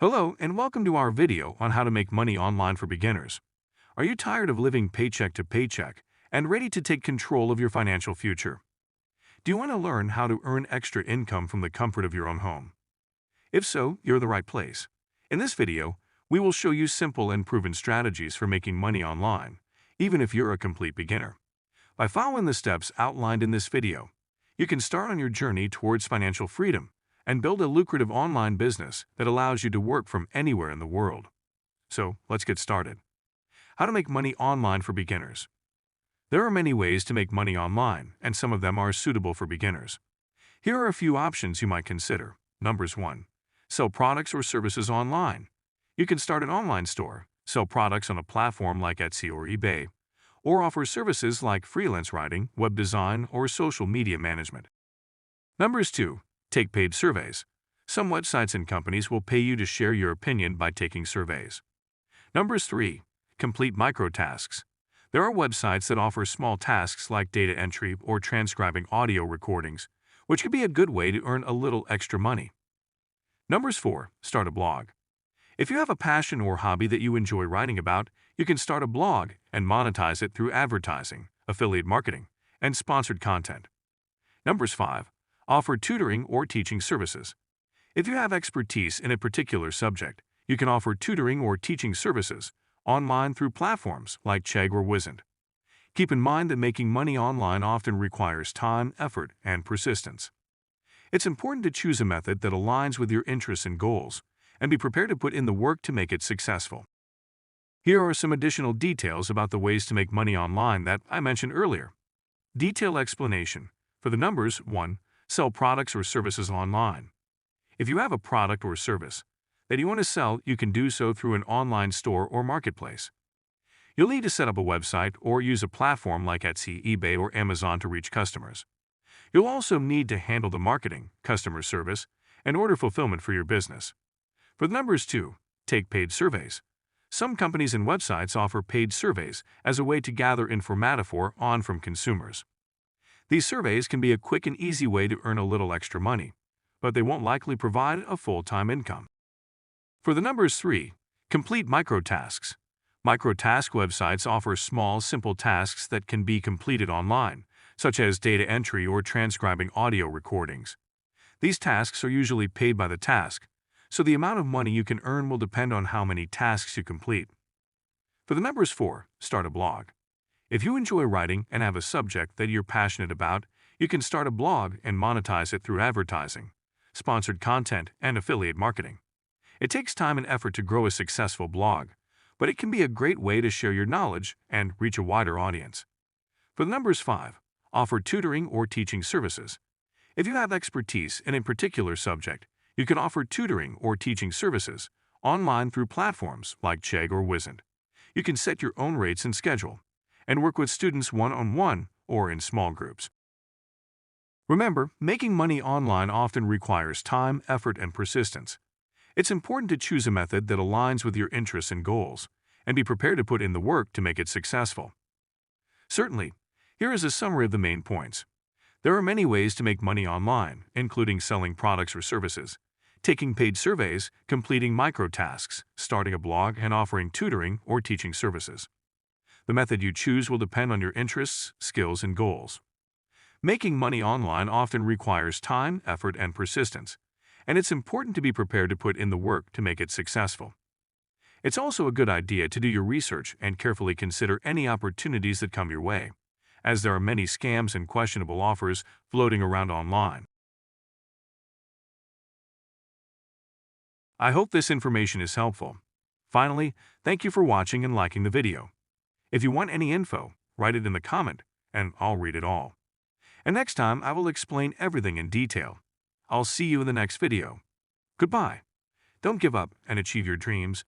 Hello and welcome to our video on how to make money online for beginners. Are you tired of living paycheck to paycheck and ready to take control of your financial future? Do you want to learn how to earn extra income from the comfort of your own home? If so, you're in the right place. In this video, we will show you simple and proven strategies for making money online, even if you're a complete beginner. By following the steps outlined in this video, you can start on your journey towards financial freedom and build a lucrative online business that allows you to work from anywhere in the world. So, let's get started. How to make money online for beginners. There are many ways to make money online, and some of them are suitable for beginners. Here are a few options you might consider. Numbers 1. Sell products or services online. You can start an online store, sell products on a platform like Etsy or eBay, or offer services like freelance writing, web design, or social media management. Numbers 2. Take paid surveys. Some websites and companies will pay you to share your opinion by taking surveys. Numbers 3. Complete microtasks. There are websites that offer small tasks like data entry or transcribing audio recordings, which could be a good way to earn a little extra money. Numbers 4. Start a blog. If you have a passion or hobby that you enjoy writing about, you can start a blog and monetize it through advertising, affiliate marketing, and sponsored content. Numbers 5. Offer tutoring or teaching services. If you have expertise in a particular subject, you can offer tutoring or teaching services online through platforms like Chegg or Wizant. Keep in mind that making money online often requires time, effort, and persistence. It's important to choose a method that aligns with your interests and goals, and be prepared to put in the work to make it successful. Here are some additional details about the ways to make money online that I mentioned earlier. Detailed explanation. For the numbers, 1. Sell products or services online. If you have a product or service that you want to sell, you can do so through an online store or marketplace. You'll need to set up a website or use a platform like Etsy, eBay, or Amazon to reach customers. You'll also need to handle the marketing, customer service, and order fulfillment for your business. For the numbers 2, take paid surveys. Some companies and websites offer paid surveys as a way to gather information from consumers. These surveys can be a quick and easy way to earn a little extra money, but they won't likely provide a full-time income. For the numbers 3, complete microtasks. Microtask websites offer small, simple tasks that can be completed online, such as data entry or transcribing audio recordings. These tasks are usually paid by the task, so the amount of money you can earn will depend on how many tasks you complete. For the numbers 4, start a blog. If you enjoy writing and have a subject that you're passionate about, you can start a blog and monetize it through advertising, sponsored content, and affiliate marketing. It takes time and effort to grow a successful blog, but it can be a great way to share your knowledge and reach a wider audience. For the numbers 5, offer tutoring or teaching services. If you have expertise in a particular subject, you can offer tutoring or teaching services online through platforms like Chegg or Wizant. You can set your own rates and schedule, and work with students one-on-one or in small groups. Remember, making money online often requires time, effort, and persistence. It's important to choose a method that aligns with your interests and goals, and be prepared to put in the work to make it successful. Certainly, here is a summary of the main points. There are many ways to make money online, including selling products or services, taking paid surveys, completing microtasks, starting a blog, and offering tutoring or teaching services. The method you choose will depend on your interests, skills, and goals. Making money online often requires time, effort, and persistence, and it's important to be prepared to put in the work to make it successful. It's also a good idea to do your research and carefully consider any opportunities that come your way, as there are many scams and questionable offers floating around online. I hope this information is helpful. Finally, thank you for watching and liking the video. If you want any info, write it in the comment, and I'll read it all. And next time, I will explain everything in detail. I'll see you in the next video. Goodbye. Don't give up and achieve your dreams.